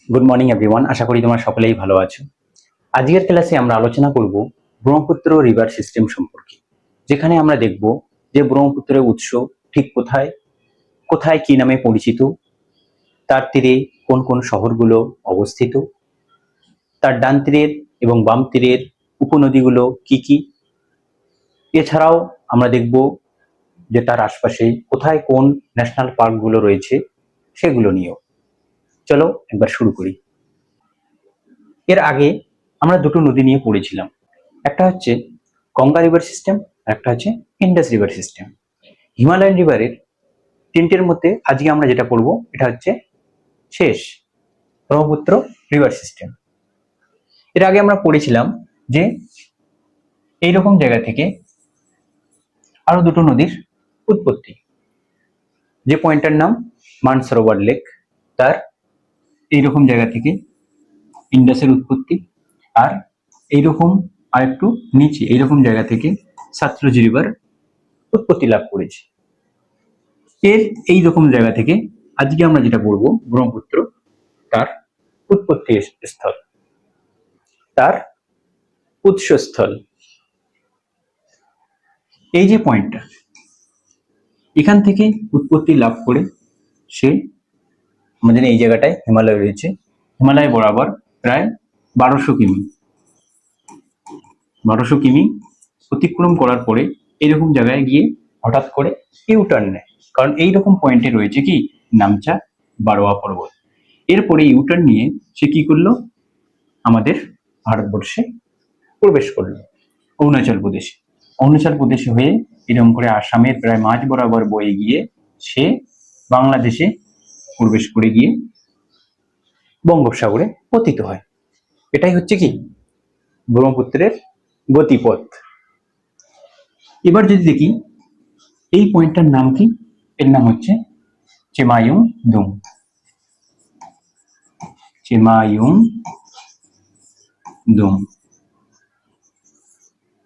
Good morning everyone, আশা করি তোমরা সকলেই ভালো আছো। আজকের ক্লাসে আমরা আলোচনা করব ব্রহ্মপুত্র রিভার সিস্টেম সম্পর্কে, যেখানে আমরা দেখব যে ব্রহ্মপুত্রের উৎস ঠিক কোথায়, কোথায় কি নামে পরিচিত, তার তীরে কোন কোন শহরগুলো অবস্থিত, তার ডান তীরের এবং বাম তীরের উপনদীগুলো কি কি। এছাড়াও আমরা দেখব যে তার আশপাশে কোথায় কোন ন্যাশনাল পার্কগুলো রয়েছে সেগুলো নিয়েও। চলো একবার শুরু করি। এর আগে আমরা দুটো নদী নিয়ে পড়েছিলাম, একটা হচ্ছে গঙ্গা রিভার সিস্টেম আর একটা হচ্ছে ইন্ডাস রিভার সিস্টেম। হিমালয়ান রিভারের তিনটের মধ্যে আজকে আমরা যেটা পড়বো এটা হচ্ছে শেষ, ব্রহ্মপুত্র রিভার সিস্টেম। এর আগে আমরা পড়েছিলাম যে এইরকম জায়গা থেকে আরো দুটো নদীর উৎপত্তি, যে পয়েন্টটার নাম মানসরোবর লেক, তার এইরকম জায়গা থেকে ইন্ডাসের উৎপত্তি, আর এইরকম আর একটু নিচে এইরকম জায়গা থেকে সতলুজ রিভার উৎপত্তি লাভ করেছে। এর এইরকম জায়গা থেকে আজকে আমরা যেটা বলবো ব্রহ্মপুত্র, তার উৎপত্তি স্থল, তার উৎসস্থল। এই যে পয়েন্টটা, এখান থেকে উৎপত্তি লাভ করে সে আমাদের এই জায়গাটায় হিমালয় রয়েছে, হিমালয় বরাবর প্রায় 1200 কিমি অতিক্রম করার পরে এরকম জায়গায় গিয়ে হঠাৎ করে ইউটার্ন নেয়, কারণ এইরকম পয়েন্টে রয়েছে কি নামচা বারোয়া পর্বত। এরপরে ইউটার্ন নিয়ে সে কি করলো, আমাদের ভারতবর্ষে প্রবেশ করলো অরুণাচল প্রদেশে। অরুণাচল প্রদেশে হয়ে এরকম করে আসামের প্রায় মাঝ বরাবর বয়ে গিয়ে সে বাংলাদেশে প্রবেশ করে গিয়ে বঙ্গোপসাগরে পতিত হয়। এটাই হচ্ছে কি ব্রহ্মপুত্রের গতিপথ। এবার যদি দেখি এই পয়েন্টটার নাম কি, এর নাম হচ্ছে চেমায়ুং দুং। চেমায়ুং দুং,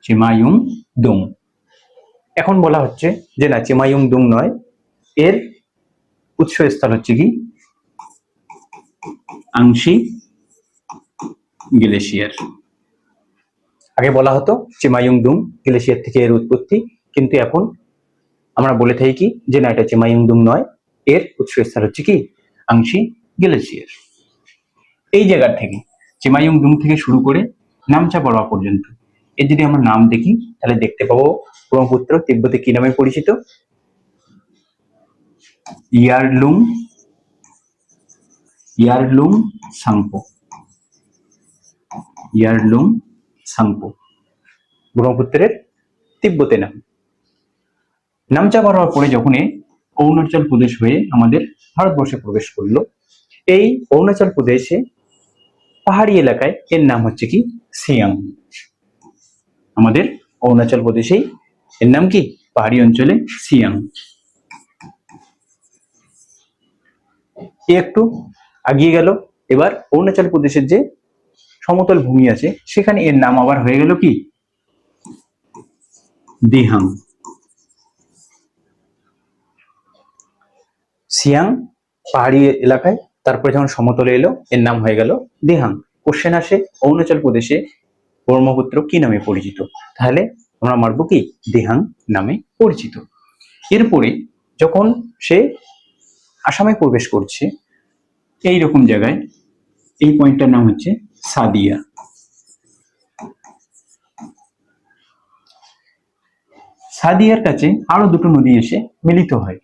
চেমায়ুং দুং। এখন বলা হচ্ছে যে না, চেমায়ুং দুং নয়, এর উৎসস্থল হচ্ছে কি আংশি গ্লেশিয়ার। আগে বলা হতো চেমায়ুং দুং গ্লেশিয়ার থেকে এর উৎপত্তি, কিন্তু এখন আমরা বলে থাকি কি যে না, এটা চেমায়ুং দুং নয়, এর উৎসস্থল হচ্ছে কি আংশি গ্লেশিয়ার। এই জায়গার থেকে চেমায়ুং দুং থেকে শুরু করে নামচা বড়োয়া পর্যন্ত এর যদি আমরা নাম দেখি তাহলে দেখতে পাবো ব্রহ্মপুত্র তিব্বতে কি নামে পরিচিত, Yarlung, Yarlung Tsangpo, Yarlung Tsangpo ব্রহ্মপুত্রের তিব্বতে নাম। নামচা বরাবর পরে যখন অরুণাচল প্রদেশ হয়ে আমাদের ভারতবর্ষে প্রবেশ করলো, এই অরুণাচল প্রদেশে পাহাড়ি এলাকায় এর নাম হচ্ছে কি সিয়াং। আমাদের অরুণাচল প্রদেশেই এর নাম কি পাহাড়ি অঞ্চলে সিয়াং। একটু আগিয়ে গেল, এবার অরুণাচল প্রদেশের যে সমতল ভূমি আছে সেখানে এর নাম আবার হয়ে গেল কি দিহাং। সিয়াং পাহাড়ি এলাকায়, তারপরে যখন সমতলে এলো এর নাম হয়ে গেল দিহাং। কোশ্চেন আসে অরুণাচল প্রদেশে ব্রহ্মপুত্র কি নামে পরিচিত, তাহলে আমরা মারবো কি দিহাং নামে পরিচিত। এরপরে যখন সে আসামে প্রবেশ করছে এইরকম জায়গায়, এই পয়েন্টটার নাম হচ্ছে সাদিয়া। সাদিয়ার কাছে আরো দুটো নদী এসে মিলিত হয়,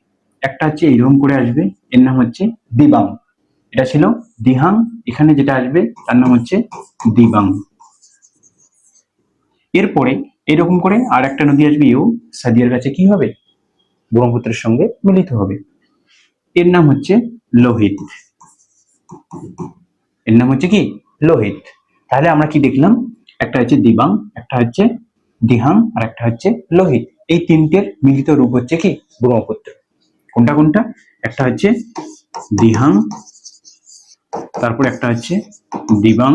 একটা হচ্ছে এইরকম করে আসবে, এর নাম হচ্ছে দিবাং। এটা ছিল দিহাং, এখানে যেটা আসবে তার নাম হচ্ছে দিবাং। এরপরে এরকম করে আর একটা নদী আসবে, এও সাদিয়ার কাছে কি হবে ব্রহ্মপুত্রের সঙ্গে মিলিত হবে, এর নাম হচ্ছে লোহিত। এর নাম হচ্ছে কি লোহিত। তাহলে আমরা কি দেখলাম, একটা হচ্ছে দিবাং, একটা হচ্ছে দিহাং, আর একটা হচ্ছে লোহিত। এই তিনটের মিলিত রূপ হচ্ছে কি ব্রহ্মপুত্র। কোনটা কোনটা, একটা হচ্ছে দিহাং, তারপর একটা হচ্ছে দিবাং,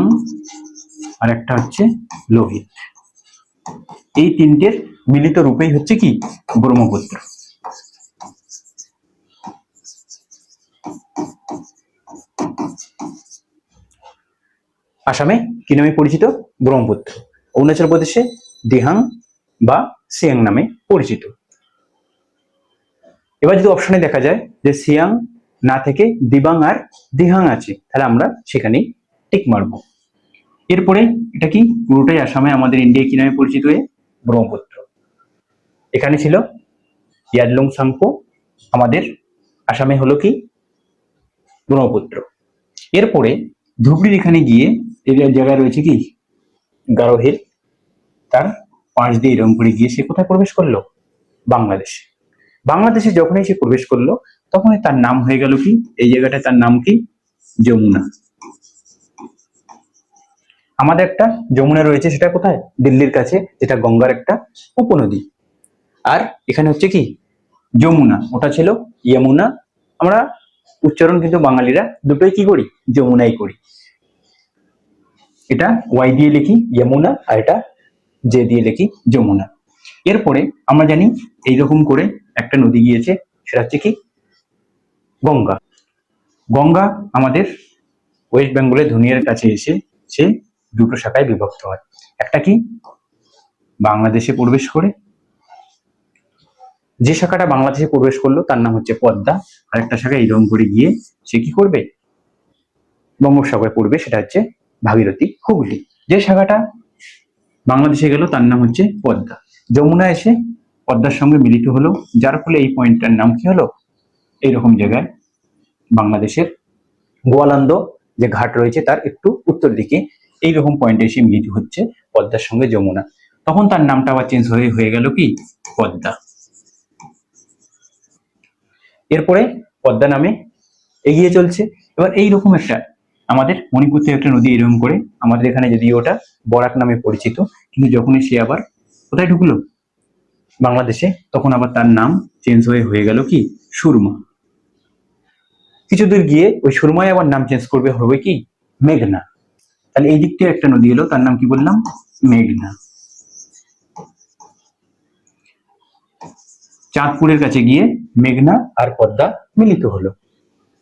আর একটা হচ্ছে লোহিত। এই তিনটের মিলিত রূপেই হচ্ছে কি ব্রহ্মপুত্র। আসামে কি নামে পরিচিত? ব্রহ্মপুত্র। অরুণাচল প্রদেশে দিহাং বা সিয়াং নামে পরিচিত। এবার যদি অপশনে দেখা যায় যে সিয়াং না থেকে দিবাং আর দিহাং আছে, তাহলে আমরা সেখানেই টিক মারবো। এরপরে এটা কি পুরোটাই আসামে আমাদের ইন্ডিয়ায় কি নামে পরিচিত? ব্রহ্মপুত্র। এখানে ছিল ইয়ারলুং সাংপো, আমাদের আসামে হলো কি ব্রহ্মপুত্র। এরপরে ধুবড়ির এখানে গিয়ে এই জায়গায় রয়েছে কি গারো হিল, তার পাশ দিয়ে এরকম করে গিয়ে সে কোথায় প্রবেশ করলো? বাংলাদেশে। বাংলাদেশে যখনই সে প্রবেশ করলো তখনই তার নাম হয়ে গেল কি, এই জায়গাটা তার নাম কি? যমুনা। আমাদের একটা যমুনা রয়েছে, সেটা কোথায়? দিল্লির কাছে, যেটা গঙ্গার একটা উপনদী। আর এখানে হচ্ছে কি যমুনা, ওটা ছিল যমুনা। আমরা উচ্চারণ কিন্তু বাঙালিরা দুটোই কি করি? যমুনাই করি। এটা ওয়াই দিয়ে লিখি যমুনা, আর এটা জে দিয়ে লিখি যমুনা। এরপরে আমরা জানি এইরকম করে একটা নদী গিয়েছে, সেটা হচ্ছে কি গঙ্গা। গঙ্গা আমাদের ওয়েস্ট বেঙ্গলের ধুনিয়ার কাছে এসে সে দুটো শাখায় বিভক্ত হয়। একটা কি বাংলাদেশে প্রবেশ করে, যে শাখাটা বাংলাদেশে প্রবেশ করলো তার নাম হচ্ছে পদ্মা। আর একটা শাখা এইরকম করে গিয়ে সে কি করবে? বঙ্গোপসাগরে পড়বে, সেটা হচ্ছে ভাগীরথী হুগলি। যে শাখাটা বাংলাদেশে গেল তার নাম হচ্ছে পদ্মা। যমুনা এসে পদ্মার সঙ্গে মিলিত হলো, যার ফলে এই পয়েন্টটার নাম কি হলো? এইরকম জায়গায় বাংলাদেশের গোয়ালন্দ যে ঘাট রয়েছে তার একটু উত্তর দিকে এইরকম পয়েন্টে এসে মিলিত হচ্ছে পদ্মার সঙ্গে যমুনা। তখন তার নামটা আবার চেঞ্জ হয়ে গেল কি পদ্মা। এরপরে পদ্মা নামে এগিয়ে চলছে। এবার এইরকম একটা আমাদের মণিপুর থেকে একটা নদী এরকম করে আমাদের এখানে, যদি ওটা বরাক নামে পরিচিত, কিন্তু যখনই সে আবার কোথায় ঢুকলো? বাংলাদেশে, তখন আবার তার নাম চেঞ্জ হয়ে গেল কি সুরমা। কিছু দূর গিয়ে ওই সুরমায় আবার নাম চেঞ্জ করবে, হবে কি মেঘনা। তাহলে এই দিক থেকে একটা নদী এলো, তার নাম কি বললাম? মেঘনা। চাঁদপুরের কাছে গিয়ে মেঘনা আর পদ্মা মিলিত হলো।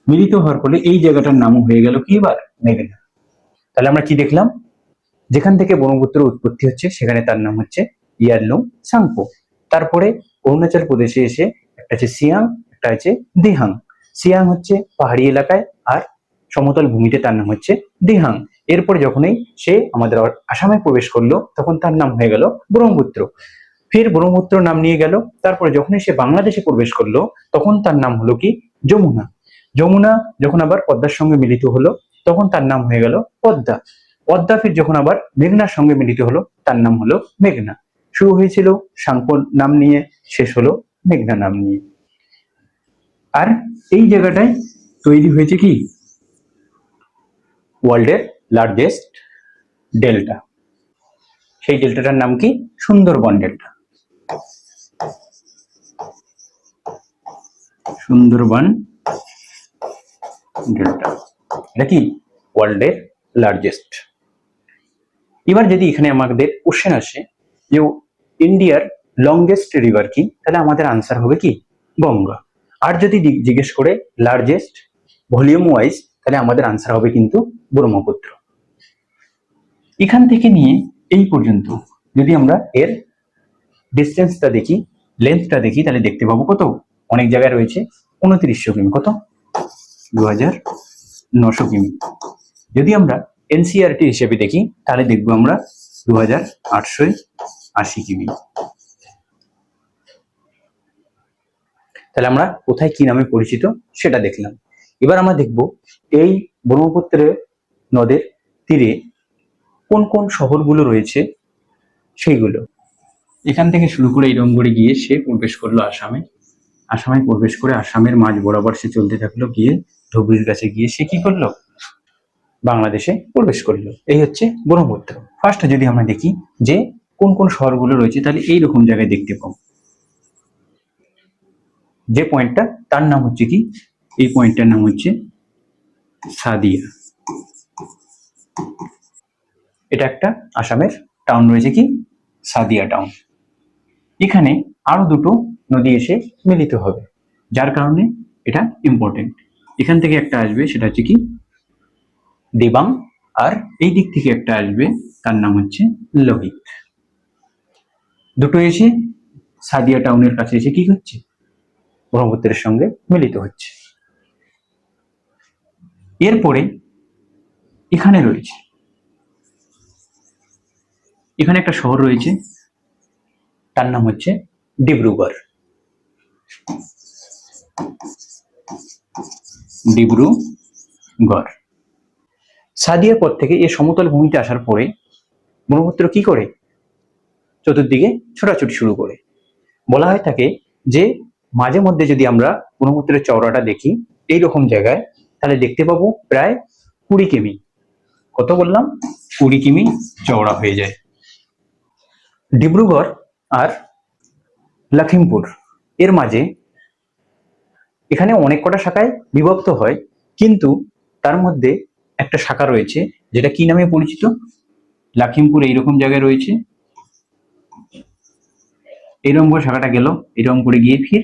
মিলিত হওয়ার ফলে এই জায়গাটার নামও হয়ে গেল কি এবার? মেঘনা। তাহলে আমরা কি দেখলাম? যেখান থেকে ব্রহ্মপুত্র উৎপত্তি হচ্ছে সেখানে তার নাম হচ্ছে ইয়ারলুং সাংপো। তারপরে অরুণাচল প্রদেশে এসে একটা হচ্ছে সিয়াং, একটা হচ্ছে দিহাং। সিয়াং হচ্ছে পাহাড়ি এলাকায়, আর সমতল ভূমিতে তার নাম হচ্ছে দিহাং। এরপরে যখনই সে আমাদের আসামে প্রবেশ করলো তখন তার নাম হয়ে গেল ব্রহ্মপুত্র। ফের ব্রহ্মপুত্র নাম নিয়ে গেল। তারপরে যখনই সে বাংলাদেশে প্রবেশ করলো তখন তার নাম হলো কি যমুনা। যমুনা যখন আবার পদ্মার সঙ্গে মিলিত হলো তখন তার নাম হয়ে গেল পদ্মা। পদ্মা ফির যখন আবার মেঘনার সঙ্গে মিলিত হলো তার নাম হলো মেঘনা। শুরু হয়েছিল সাংপো নাম নিয়ে, শেষ হলো মেঘনা নাম নিয়ে। আর এই জায়গাটায় তৈরি হয়েছে কি ওয়ার্ল্ডের লার্জেস্ট ডেল্টা। সেই ডেল্টাটার নাম কি? সুন্দরবন ডেল্টা। সুন্দরবন ডেল্টা, এটা কি ওয়ার্ল্ডের লার্জেস্ট। এবার যদি এখানে আমাদের কোশ্চেন আসে যে ইন্ডিয়ার লংগেস্ট রিভার কি, তাহলে আমাদের আনসার হবে কি গঙ্গা। আর যদি জিজ্ঞেস করে লার্জেস্ট ভলিউম ওয়াইজ, তাহলে আমাদের আনসার হবে কিন্তু ব্রহ্মপুত্র। এখান থেকে নিয়ে এই পর্যন্ত যদি আমরা এর ডিস্টেন্সটা দেখি, লেন্থটা দেখি, তাহলে দেখতে পাবো কত? অনেক জায়গায় রয়েছে 2900 কিমি। কত? 2900 কিমি। যদি আমরা এনসিআরটি হিসেবে দেখি তাহলে দেখবো আমরা 2880 কিমি। তাহলে আমরা কোথায় কি নামে পরিচিত সেটা দেখলাম। এবার আমরা দেখব এই ব্রহ্মপুত্রের নদের তীরে কোন কোন শহরগুলো রয়েছে সেইগুলো। এখান থেকে শুরু করে এই রংগড়ে গিয়ে সে প্রবেশ করলো আসামে। আসামে প্রবেশ করে আসামের মাঝ বরাবর সে চলতে থাকলো, গিয়ে ধুবড়ির কাছে গিয়ে সে কি করলো? বাংলাদেশে প্রবেশ করলো। এই হচ্ছে ব্রহ্মপুত্র। ফার্স্ট যদি আমরা দেখি যে কোন কোন শহরগুলো রয়েছে, তাহলে এইরকম জায়গায় দেখতে পাবো। যে পয়েন্টটা তার নাম হচ্ছে কি, এই পয়েন্টটার নাম হচ্ছে সাদিয়া। এটা একটা আসামের টাউন রয়েছে কি সাদিয়া টাউন। এখানে আরো দুটো নদী এসে মিলিত হবে, যার কারণে এটা ইম্পর্টেন্ট। এখান থেকে একটা আসবে, সেটা হচ্ছে কি দিবাং, আর এই দিক থেকে একটা আসবে, তার নাম হচ্ছে লোহিত। দুটো এসে সাদিয়া টাউনের কাছে এসে কি হচ্ছে, ব্রহ্মপুত্রের সঙ্গে মিলিত হচ্ছে। এরপরে এখানে রয়েছে, এখানে একটা শহর রয়েছে, তার নাম হচ্ছে ডিব্রুগড়। ডিব্রুগড়। সাদিয়ার পর থেকে এই সমতল ভূমিতে আসার পরে ব্রহ্মপুত্র কি করে, চতুর্দিকে ছোটাছুটি শুরু করে। বলা হয় থাকে যে মাঝে মধ্যে যদি আমরা ব্রহ্মপুত্রের চওড়াটা দেখি এইরকম জায়গায়, তাহলে দেখতে পাবো প্রায় 20 কিমি। কত বললাম? 20 কিমি চওড়া হয়ে যায়। ডিব্রুগড় আর লখিমপুর এর মাঝে এখানে অনেক কটা শাখায় বিভক্ত হয়, কিন্তু তার মধ্যে একটা শাখা রয়েছে যেটা কি নামে পরিচিত, লখিমপুর এইরকম জায়গায় রয়েছে, এইরকম করে শাখাটা গেল, এরকম করে গিয়ে ফির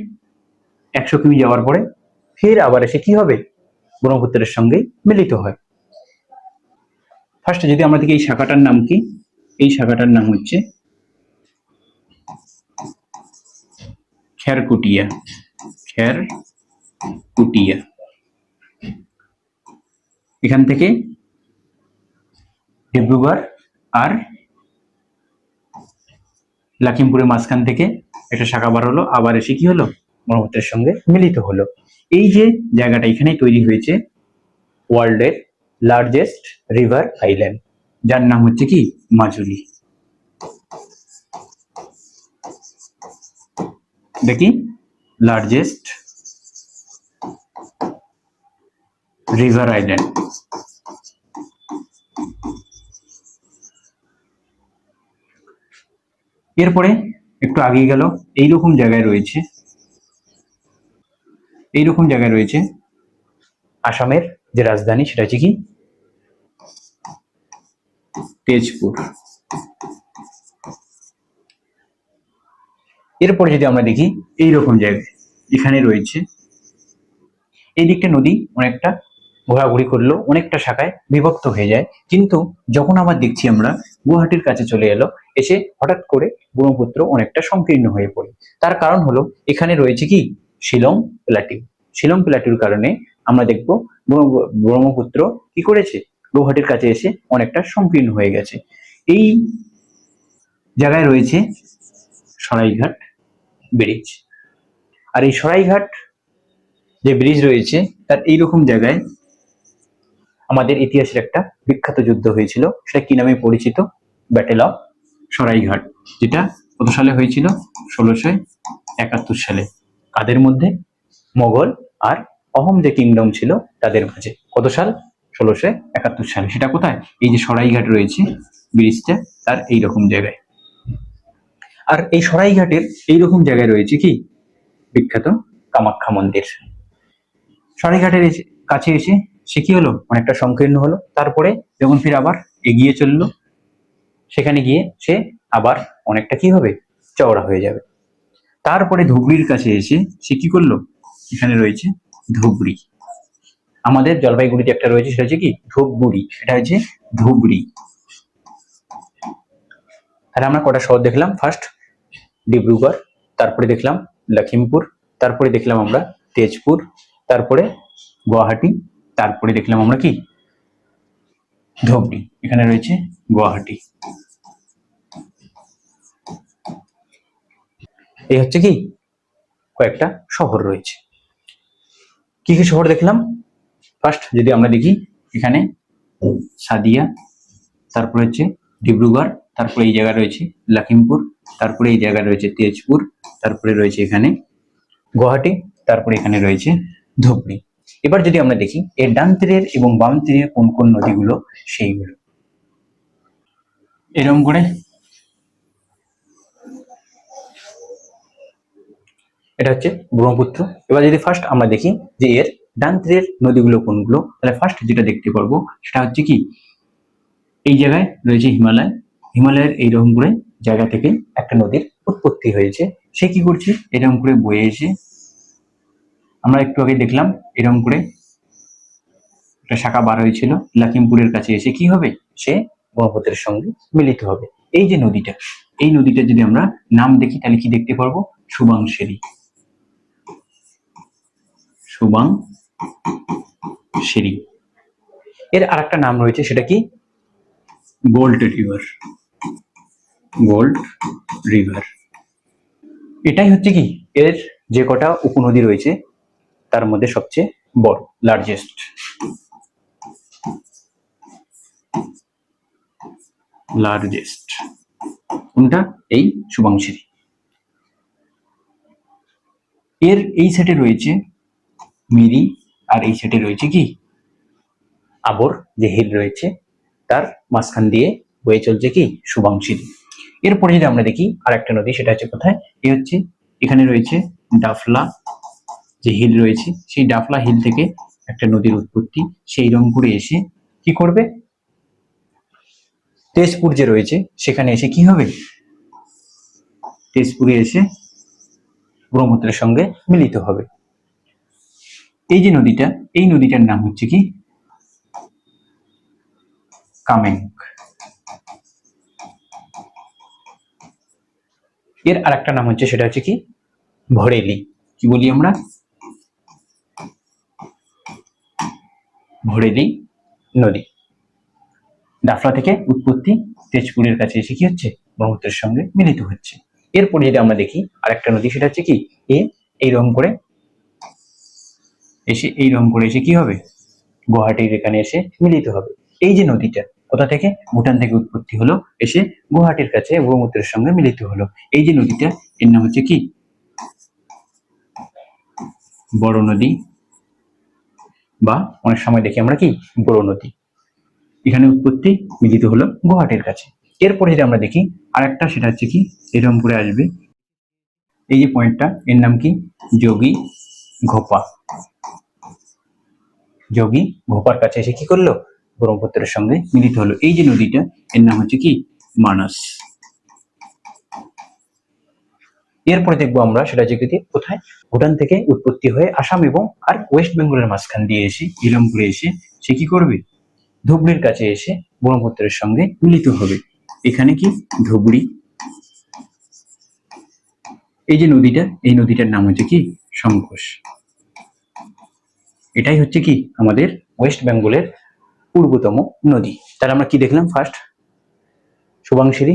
100 কিমি যাওয়ার পরে ফির আবার এসে কি হবে, ব্রহ্মপুত্রের সঙ্গে মিলিত হয়। ফার্স্টে যদি আমরা দেখি এই শাখাটার নাম কি, এই শাখাটার নাম হচ্ছে খেরকুটিয়া। খেরকুটিয়া। এখান থেকে ডিব্রুগড় আর লখিমপুরের মাঝখান থেকে একটা শাখা বার হলো, আবার এসে কি হলো, ব্রহ্মপুত্রের সঙ্গে মিলিত হলো। এই যে জায়গাটা এখানেই তৈরি হয়েছে ওয়ার্ল্ডের লার্জেস্ট রিভার আইল্যান্ড, যার নাম হচ্ছে কি মাজুলি। দেখি, লার্জেস্ট রিভার আইল্যান্ড। এরপরে একটু আগিয়ে গেল, এইরকম জায়গায় রয়েছে, এইরকম জায়গায় রয়েছে আসামের যে রাজধানী, সেটা হচ্ছে কি তেজপুর। এরপরে যদি আমরা দেখি এইরকম জায়গায় এখানে রয়েছে, এই দিকটা নদী অনেকটা ঘোরাঘুরি করলো, অনেকটা শাখায় বিভক্ত হয়ে যায়, কিন্তু যখন আবার দেখছি আমরা গুয়াহাটির কাছে চলে এলো, এসে হঠাৎ করে ব্রহ্মপুত্র অনেকটা সংকীর্ণ হয়ে পড়ে। তার কারণ হলো এখানে রয়েছে কি শিলং প্লাটিউ। শিলং প্লাটিউর কারণে আমরা দেখবো ব্রহ্মপুত্র কি করেছে, গুয়াহাটির কাছে এসে অনেকটা সংকীর্ণ হয়ে গেছে। এই জায়গায় রয়েছে সরাইঘাট ব্রিজ। আর এই সরাইঘাট যে ব্রিজ রয়েছে, তার এইরকম জায়গায় আমাদের ইতিহাসের একটা বিখ্যাত যুদ্ধ হয়েছিল, সেটা কি নামে পরিচিত, ব্যাটেল অফ সরাইঘাট, যেটা কত সালে হয়েছিল, 1671 সালে। কাদের মধ্যে, মোগল আর অহোম যে কিংডম ছিল তাদের মাঝে। কত সাল, 1671 সালে। সেটা কোথায়, এই যে সরাইঘাট রয়েছে ব্রিজটা, তার এইরকম জায়গায়। আর এই সরাইঘাটের এইরকম জায়গায় রয়েছে কি বিখ্যাত কামাখ্যা মন্দির। সরাইঘাটের কাছে এসে সে কি হলো, অনেকটা সংকীর্ণ হলো। তারপরে যখন ফির আবার এগিয়ে চললো, সেখানে গিয়ে সে আবার অনেকটা কি হবে, চওড়া হয়ে যাবে। তারপরে ধুবড়ির কাছে এসে সে কি করলো, এখানে রয়েছে ধুবড়ি। আমাদের জলপাইগুড়িতে একটা রয়েছে, সেটা হচ্ছে কি ধূপগুড়ি, এটা হচ্ছে ধুবড়ি। তাহলে আমরা কটা শহর দেখলাম, ফার্স্ট ডিব্রুগড়, তারপরে দেখলাম লখিমপুর, তারপরে দেখলাম আমরা তেজপুর, তারপরে গুয়াহাটি, তারপরে দেখলাম আমরা কি ধুবড়ি। এখানে রয়েছে গুয়াহাটি। এই হচ্ছে কি কয়েকটা শহর রয়েছে। কি কি শহর দেখলাম, ফার্স্ট যদি আমরা দেখি এখানে সাদিয়া, তারপরে হচ্ছে ডিব্রুগড়, তারপরে এই জায়গা রয়েছে লখিমপুর, তারপরে এই জায়গা রয়েছে তেজপুর, তারপরে রয়েছে এখানে গুয়াহাটি, তারপরে এখানে রয়েছে ধুবড়ি। এবার যদি আমরা দেখি এর ডান তীরের এবং বাম তীরের কোন কোন নদীগুলো, সেইগুলো এরকম করে, এটা হচ্ছে ব্রহ্মপুত্র। এবার যদি ফার্স্ট আমরা দেখি যে এর ডান তীরের নদীগুলো কোনগুলো, তাহলে ফার্স্ট যেটা দেখতে পারবো সেটা হচ্ছে কি এই জায়গায় রয়েছে হিমালয়। হিমালয়ের এইরকম করে জায়গা থেকে একটা নদীর উৎপত্তি হয়েছে। সে কি করছে, এরকম করে বয়ে এসে, আমরা একটু আগে দেখলাম এরকম করে একটা শাখা বার হয়েছিল, লখিমপুরের কাছে এসে কি হবে, সে ব্রহ্মপুত্রের সঙ্গে মিলিত হবে। এই যে নদীটা, এই নদীটা যদি আমরা নাম দেখি তাহলে কি দেখতে পারবো, সুবাংশিরি। সুবাংশিরি। এর আরেকটা নাম রয়েছে, সেটা কি, গোল্ড রিভার। Gold river. এটাই হচ্ছে কি এর যে কটা উপনদী রয়েছে তার মধ্যে সবচেয়ে বড়, লার্জেস্ট। কোনটা, এই সুবাংশিরি। এর এই সাইডে রয়েছে মিরি, আর এই সাইডে রয়েছে কি আবর, যে হিল রয়েছে তার মাঝখান দিয়ে বয়ে চলছে কি সুবাংশিরি। এরপরে যদি আমরা দেখি আরেকটা নদী, সেটা হচ্ছে কোথায়, এই হচ্ছে এখানে রয়েছে ডাফলা, যে হিল রয়েছে সেই ডাফলা হিল থেকে একটা নদীর উৎপত্তি, সেই রংপুরে এসে কি করবে, তেজপুর যে রয়েছে সেখানে এসে কি হবে, তেজপুরে এসে ব্রহ্মপুত্রের সঙ্গে মিলিত হবে। এই যে নদীটা, এই নদীটার নাম হচ্ছে কি কামেং। এর আরেকটা নাম হচ্ছে, সেটা হচ্ছে কি ভরেলি। কি বলি আমরা, ভরেলি নদী। ডাফলা থেকে উৎপত্তি, তেজপুরের কাছে এসে কি হচ্ছে, ব্রহ্মপুত্রের সঙ্গে মিলিত হচ্ছে। এরপরে যদি আমরা দেখি আরেকটা নদী, সেটা হচ্ছে কি এইরকম করে এসে কি হবে, গুয়াহাটির এখানে এসে মিলিত হবে। এই যে নদীটা কোথা থেকে, ভুটান থেকে উৎপত্তি হলো, এসে গুয়াহাটির কাছে ব্রহ্মপুত্রের সঙ্গে মিলিত হলো। এই যে নদীটা, এর নাম হচ্ছে কি বড় নদী, বা অনেক সময় দেখি আমরা কি বড় নদী। এখানে উৎপত্তি, মিলিত হলো গুয়াহাটির কাছে। এরপরে যদি আমরা দেখি আরেকটা, সেটা হচ্ছে কি এরকম করে আসবে, এই যে পয়েন্টটা, এর নাম কি যোগী ঘোপা। যোগী ঘোপার কাছে এসে কি করলো, ব্রহ্মপুত্রের সঙ্গে মিলিত হলো। এই যে নদীটা, এর নাম হচ্ছে কি মানস। এরপরে দেখবো আমরা, সেটা হচ্ছে কি কোথায়, ভুটান থেকে উৎপত্তি হয়ে আসাম এবং আর ওয়েস্ট বেঙ্গলের মাঝখান দিয়ে এসে ইলমপুরে এসে সে কি করবে, ধুবড়ির কাছে এসে ব্রহ্মপুত্রের সঙ্গে মিলিত হবে। এখানে কি ধুবড়ি। এই যে নদীটা, এই নদীটার নাম হচ্ছে কি সংকোষ। এটাই হচ্ছে কি আমাদের ওয়েস্ট বেঙ্গলের পূর্বতম নদী। তাহলে আমরা কি দেখলাম, ফার্স্ট সুবাংশিরি,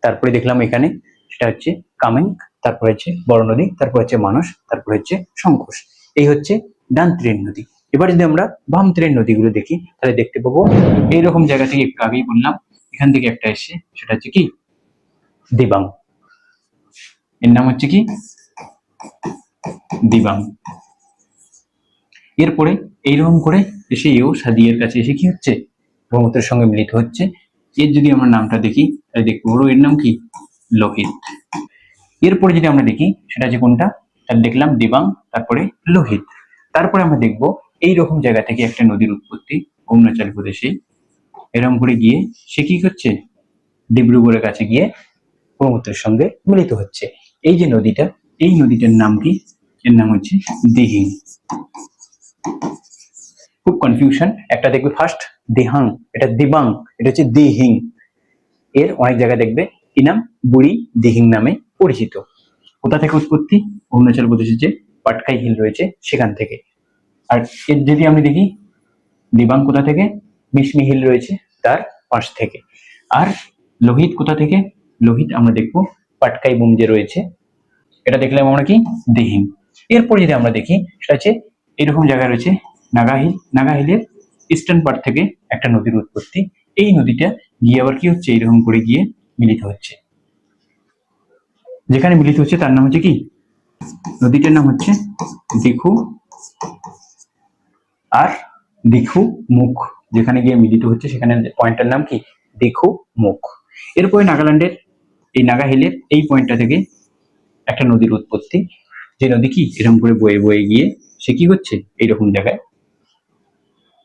তারপরে দেখলাম এখানে সেটা হচ্ছে কামেং, তারপরে হচ্ছে বড় নদী, তারপর হচ্ছে মানস, তারপর হচ্ছে সংকোষ। এই হচ্ছে ডান তীরের নদী। এবার যদি আমরা বাম তীরের নদীগুলো দেখি তাহলে দেখতে পাবো এইরকম জায়গা থেকে, একটু আগেই বললাম এখান থেকে একটা এসে, সেটা হচ্ছে কি দিবাং। এর নাম হচ্ছে কি দিবাং। এরপরে এইরকম করে এসে এও সাদিয়ার কাছে এসে কি হচ্ছে, ব্রহ্মপুত্রের সঙ্গে মিলিত হচ্ছে। এর যদি আমরা নামটা দেখি তাহলে দেখতে পাবো এর নাম কি লোহিত। এরপরে যদি আমরা দেখি সেটা হচ্ছে কোনটা, তাহলে দেখলাম দিবাং, তারপরে লোহিত। তারপরে আমরা দেখবো এইরকম জায়গা থেকে একটা নদীর উৎপত্তি অরুণাচল প্রদেশে, এরকম করে গিয়ে সে কি করছে, ডিব্রুগড়ের কাছে গিয়ে ব্রহ্মপুত্রের সঙ্গে মিলিত হচ্ছে। এই যে নদীটা, এই নদীটার নাম কি, এর নাম হচ্ছে দিহিং। খুব কনফিউশন, একটা দেখবে ফার্স্ট দিহাং, এটা দিবাং, এটা হচ্ছে দিহিং। এর অনেক জায়গায় দেখবে কি নাম, বুড়ি দিহিং নামে পরিচিত। কোথা থেকে উৎপত্তি, অরুণাচল প্রদেশের যে পাটকাই হিল রয়েছে সেখান থেকে। আর এর যদি আমি দেখি দিবাং কোথা থেকে, মিশমি হিল রয়েছে তার পাশ থেকে। আর লোহিত কোথা থেকে, লোহিত আমরা দেখবো পাটকাই বুম যে রয়েছে, এটা দেখলাম আমরা কি দিহিং। এরপর যদি আমরা দেখি সেটা হচ্ছে এরকম জায়গায় রয়েছে নাগাহিল, নাগাহিলের ইস্টার্ন পার্ট থেকে একটা নদীর উৎপত্তি। এই নদীটা গিয়ে আবার কি হচ্ছে, এইরকম করে গিয়ে মিলিত হচ্ছে। যেখানে মিলিত হচ্ছে তার নাম হচ্ছে কি, নদীটার নাম হচ্ছে দিখু, আর দিখু মুখ। যেখানে গিয়ে মিলিত হচ্ছে সেখানে পয়েন্টটার নাম কি দিখু মুখ। এরপরে নাগাল্যান্ডের এই নাগাহিলের এই পয়েন্টটা থেকে একটা নদীর উৎপত্তি, যে নদী কি এরকম করে বয়ে বয়ে গিয়ে সে কি হচ্ছে, এইরকম জায়গায়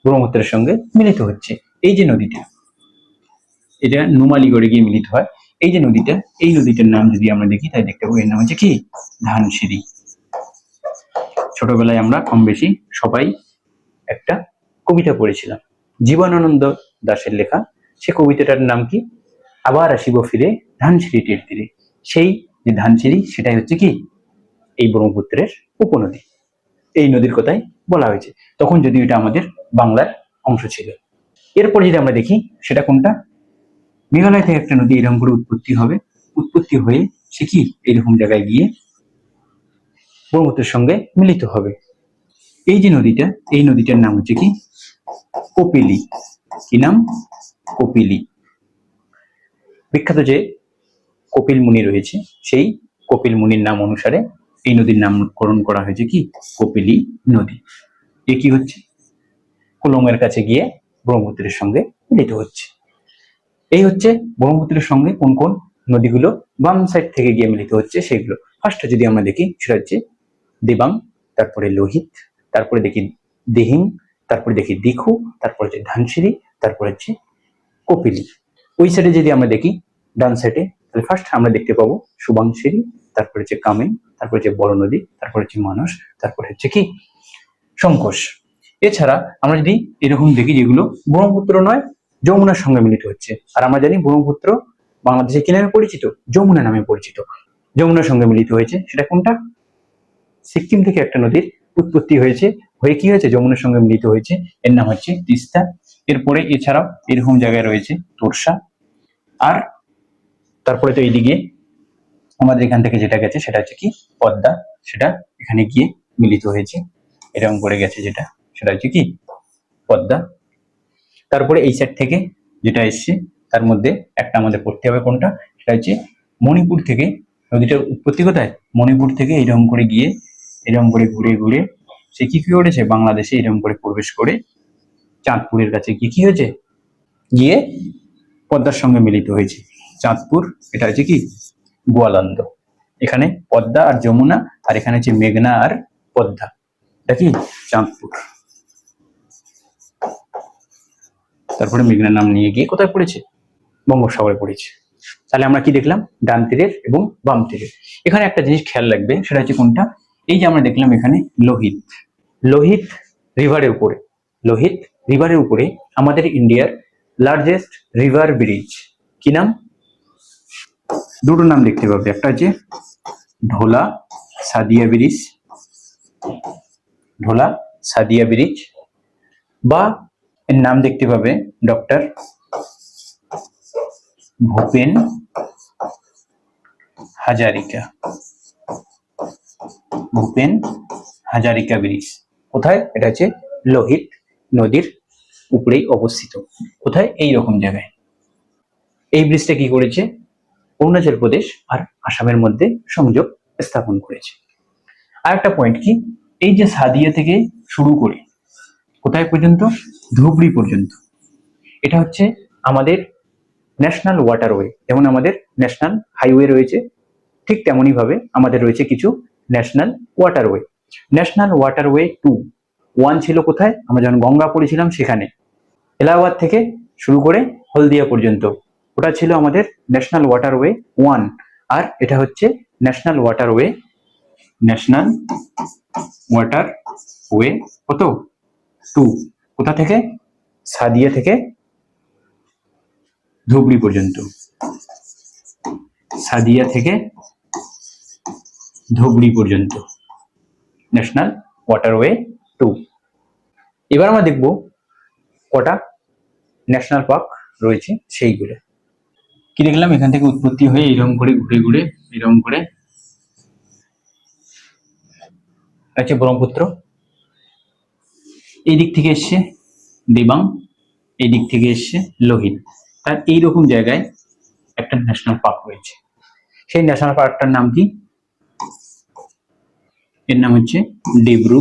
ব্রহ্মপুত্রের সঙ্গে মিলিত হচ্ছে। এই যে নদীটা, এটা নুমালিগড়ে গিয়ে মিলিত হয়। এই যে নদীটা, এই নদীটার নাম যদি আমরা দেখি তাই দেখতে পাবো এর নাম হচ্ছে কি ধানসিঁড়ি। ছোটবেলায় আমরা কম বেশি সবাই একটা কবিতা পড়েছিলাম, জীবনানন্দ দাশের লেখা। সে কবিতাটার নাম কি? আবার আসিব ফিরে ধানসিঁড়ি তীর তীরে। সেই যে ধানসিঁড়ি, সেটাই হচ্ছে কি এই ব্রহ্মপুত্রের উপনদী। এই নদীর কথাই বলা হয়েছে, তখন যদিও এটা আমাদের বাংলার অংশ ছিল। এরপর যদি আমরা দেখি সেটা কোনটা, মেঘালয় থেকে একটা নদী এরকম করে উৎপত্তি হবে, উৎপত্তি হয়ে সে কি এরকম জায়গায় গিয়ে ব্রহ্মপুত্রের সঙ্গে মিলিত হবে। এই যে নদীটা, এই নদীটার নাম হচ্ছে কি কপিলি। কি নাম? কপিলি। বিখ্যাত যে কপিল মুনি রয়েছে, সেই কপিল মুনির নাম অনুসারে এই নদীর নামকরণ করা হয়েছে কি কপিলি নদী। এ কি হচ্ছে কুলুঙের কাছে গিয়ে ব্রহ্মপুত্রের সঙ্গে মিলিত হচ্ছে। এই হচ্ছে ব্রহ্মপুত্রের সঙ্গে কোন কোন নদীগুলো বাম সাইড থেকে গিয়ে মিলিত হচ্ছে সেগুলো। ফার্স্টে যদি আমরা দেখি সেটা হচ্ছে দেবাং, তারপরে লোহিত, তারপরে দেখি দিহিং, তারপরে দেখি দিখু, তারপরে হচ্ছে ধানসিঁড়ি, তারপরে হচ্ছে কপিলি। ওই সাইডে যদি আমরা দেখি ডান সাইডে, তাহলে ফার্স্ট আমরা দেখতে পাবো সুবাংশিরি, তারপরে হচ্ছে কামেং, তারপরে হচ্ছে বড় নদী, তারপরে হচ্ছে মানস, তারপরে হচ্ছে কি সংকোষ। এছাড়া আমরা যদি এরকম দেখি যেগুলো ব্রহ্মপুত্র নয় যমুনার সঙ্গে মিলিত হচ্ছে, আর আমরা জানি ব্রহ্মপুত্র বাংলাদেশে কি নামে পরিচিত? যমুনা নামে পরিচিত। যমুনার সঙ্গে মিলিত হয়েছে সেটা কোনটা? সিকিম থেকে একটা নদীর উৎপত্তি হয়েছে, হয়ে কি হয়েছে যমুনার সঙ্গে মিলিত হয়েছে, এর নাম হচ্ছে তিস্তা। এরপরে এছাড়াও এরকম জায়গায় রয়েছে তোরসা, আর তারপরে তো এইদিকে আমাদের এখান থেকে যেটা গেছে সেটা হচ্ছে কি পদ্মা, সেটা এখানে গিয়ে মিলিত হয়েছে, এরকম করে গেছে যেটা, সেটা হচ্ছে কি পদ্মা। তারপরে এই সাইড থেকে যেটা এসছে তার মধ্যে একটা আমাদের পড়তে হবে কোনটা, সেটা হচ্ছে মণিপুর থেকে নদীটার উৎপত্তি কোথায়? মণিপুর থেকে এরকম করে গিয়ে এরকম করে ঘুরে ঘুরে সে কি করেছে বাংলাদেশে এরকম করে প্রবেশ করে চাঁদপুরের কাছে গিয়ে কি হয়েছে, গিয়ে পদ্মার সঙ্গে মিলিত হয়েছে। চাঁদপুর, এটা হচ্ছে কি গোয়ালন্দ। এখানে পদ্মা আর যমুনা, আর এখানে হচ্ছে মেঘনা আর পদ্মা, এটা কি চাঁদপুর। তারপরে মেঘনার নাম নিয়ে গিয়ে কোথায় পড়েছে? বঙ্গোপসাগরে পড়েছে। তাহলে আমরা কি দেখলাম? ডান তীরের এবং বাম তীরের। এখানে একটা জিনিস খেয়াল রাখবে, সেটা হচ্ছে কোনটা, এই যে আমরা দেখলাম এখানে লোহিত, লোহিত রিভারের উপরে, লোহিত রিভারের উপরে আমাদের ইন্ডিয়ার লার্জেস্ট রিভার ব্রিজ কি নাম? দুটো নাম দেখতে পাবে, একটা হচ্ছে ঢোলা সাদিয়া ব্রিজ, ঢোলা সাদিয়া ব্রিজ, বা এর নাম দেখতে পাবে ডক্টর ভূপেন হাজারিকা, ভূপেন হাজারিকা ব্রিজ। কোথায়? এটা হচ্ছে লোহিত নদীর উপরেই অবস্থিত। কোথায়? এই রকম জায়গায়। এই ব্রিজটা কি করেছে? অরুণাচল প্রদেশ আর আসামের মধ্যে সংযোগ স্থাপন করেছে। আর একটা পয়েন্ট কি, এই যে সাদিয়া থেকে শুরু করে কোথায় পর্যন্ত? ধুবড়ি পর্যন্ত। এটা হচ্ছে আমাদের ন্যাশনাল ওয়াটারওয়ে। যেমন আমাদের ন্যাশনাল হাইওয়ে রয়েছে, ঠিক তেমনই ভাবে আমাদের রয়েছে কিছু ন্যাশনাল ওয়াটারওয়ে। ন্যাশনাল ওয়াটারওয়ে 2, 1 ছিল কোথায়? আমরা যখন গঙ্গা পড়েছিলাম সেখানে, এলাহাবাদ থেকে শুরু করে হলদিয়া পর্যন্ত, ওটা ছিল আমাদের ন্যাশনাল ওয়াটারওয়ে 1। আর এটা হচ্ছে ন্যাশনাল ওয়াটারওয়ে, ন্যাশনাল ওয়াটারওয়ে কত? 2। কোথা থেকে? সাদিয়া থেকে ধুবড়ি পর্যন্ত, সাদিয়া থেকে ধুবড়ি পর্যন্ত ন্যাশনাল ওয়াটারওয়ে 2। এবার আমরা দেখব কটা ন্যাশনাল পার্ক রয়েছে সেইগুলো। কি দেখলাম? এখান থেকে উৎপত্তি হয়ে এরকম করে ঘুরে ঘুরে এরকম করে আছে ব্রহ্মপুত্র, এই দিক থেকে এসছে দেবাং, এই দিক থেকে এসছে লোহিত। তার এইরকম জায়গায় একটা ন্যাশনাল পার্ক রয়েছে। সেই ন্যাশনাল পার্কটার নাম কি? এর নাম হচ্ছে ডিব্রু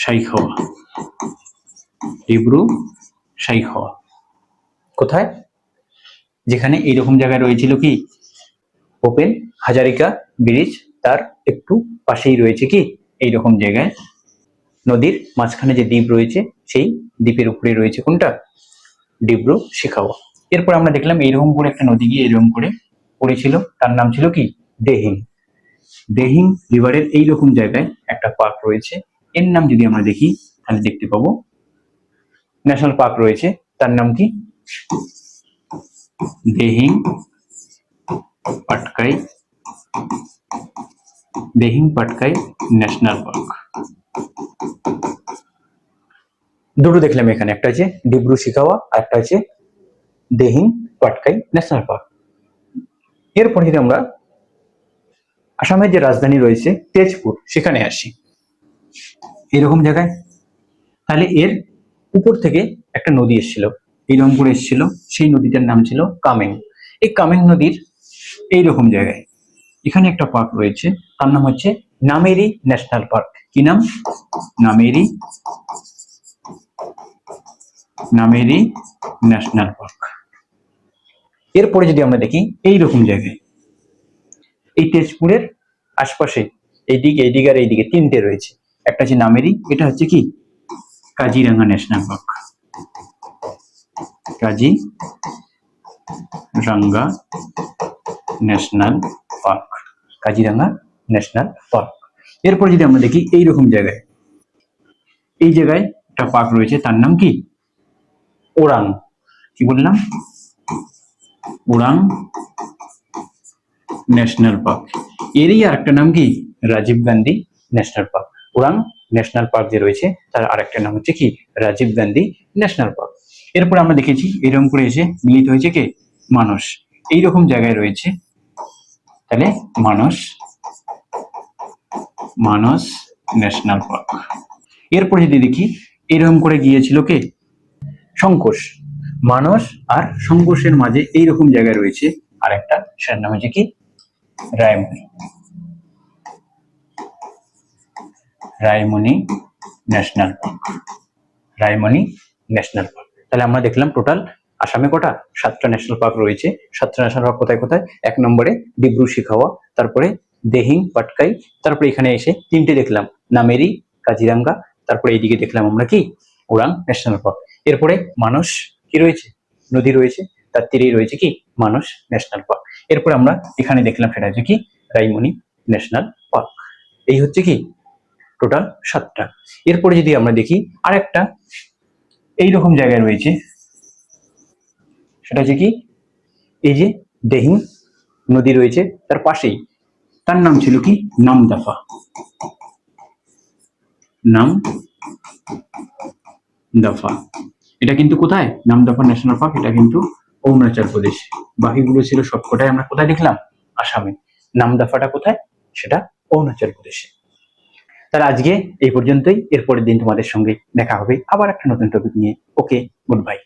সাইখওয়া, ডিব্রু সাইখওয়া। কোথায়? যেখানে এইরকম জায়গায় রয়েছিল কি ভূপেন হাজারিকা ব্রিজ, তার একটু পাশেই রয়েছে কি এইরকম জায়গায় নদীর মাঝখানে যে দ্বীপ রয়েছে, সেই দ্বীপের উপরে রয়েছে কোনটা? ডিব্রু সাইখওয়া। এরপর আমরা দেখলাম এইরকম করে একটা নদী গিয়ে এরকম করে পড়েছিল, তার নাম ছিল কি দিহিং। দেহিং রিভারের এইরকম জায়গায় একটা পার্ক রয়েছে, এর নাম যদি আমরা দেখি তাহলে দেখতে পাবো ন্যাশনাল পার্ক রয়েছে, তার নাম কি দেহিং পাটকাই, দেহিং পাটকাই ন্যাশনাল পার্ক। দুটো দেখলাম এখানে, একটা আছে ডিব্রু শিখাওয়া আর একটা আছে দেহিং পাটকাই ন্যাশনাল পার্ক। এরপরে যদি আমরা আসামের যে রাজধানী রয়েছে তেজপুর সেখানে আসি, এরকম জায়গায়, তাহলে এর উপর থেকে একটা নদী এসেছিল, এইরকম করে এসেছিল, সেই নদীটার নাম ছিল কামেং। এই কামেং নদীর এইরকম জায়গায় এখানে একটা পার্ক রয়েছে, তার নাম হচ্ছে নামেরি ন্যাশনাল পার্ক। কি নাম? Nameri, Nameri national park. এরপরে যদি আমরা দেখি এইরকম জায়গায়, এই তেজপুরের আশপাশে এইদিকে আর এইদিকে তিনটে রয়েছে, একটা হচ্ছে নামেরি, এটা হচ্ছে কি Kaziranga national park, Kaziranga national park, Kaziranga national park. এরপর যদি আমরা দেখি এইরকম জায়গায়, এই জায়গায় একটা পার্ক রয়েছে, তার নাম কি ওরাং। কি বললাম? Orang national park. এরই আর একটা নাম কি Rajiv Gandhi national park. Orang national park যে রয়েছে তার আরেকটা নাম হচ্ছে কি রাজীব গান্ধী ন্যাশনাল পার্ক। এরপর আমরা দেখেছি এরকম করে এসে মিলিত হয়েছে কে মানস, এইরকম জায়গায় রয়েছে, তাহলে মানস, মানস ন্যাশনাল পার্ক। এরপর যদি দেখি এরকম করে গিয়েছিল কে সংকোষ, মানস আর সংকোষের মাঝে এইরকম জায়গায় রয়েছে আর একটা, সেটার নাম হচ্ছে কি Raymoni, Raymoni national park, Raymoni national park. তাহলে আমরা দেখলাম টোটাল আসামে কটা 7টা ন্যাশনাল পার্ক রয়েছে। 7টা ন্যাশনাল পার্ক কোথায় কোথায়? 1 নম্বরে ডিব্রু শিখাওয়া, তারপরে দেহিং পাটকাই, তারপরে এখানে এসে 3টে দেখলাম নামেরি, কাজিরাঙ্গা, তারপরে এইদিকে দেখলাম আমরা কি ওরাং ন্যাশনাল পার্ক। এরপরে মানস কি রয়েছে, নদী রয়েছে, তার তীরেই রয়েছে কি মানস ন্যাশনাল পার্ক। এরপরে আমরা এখানে দেখলাম সেটা হচ্ছে কি রায়মনি ন্যাশনাল পার্ক। এই হচ্ছে কি টোটাল 7টা। এরপরে যদি আমরা দেখি আরেকটা এইরকম জায়গায় রয়েছে, সেটা হচ্ছে কি এই যে দেহিং নদী রয়েছে তার পাশেই, তার নাম ছিল কি নামদাফা, নামদাফা। এটা কিন্তু কোথায় নামদাফা ন্যাশনাল পার্ক? এটা কিন্তু অরুণাচল প্রদেশ। বাকিগুলো ছিল সবকটাই আমরা কোথায় দেখলাম আসামে, নামদাফাটা কোথায় সেটা অরুণাচল প্রদেশে। তাহলে আজকে এই পর্যন্তই, এরপরের দিন তোমাদের সঙ্গে দেখা হবে আবার একটা নতুন টপিক নিয়ে। ওকে, গুড বাই।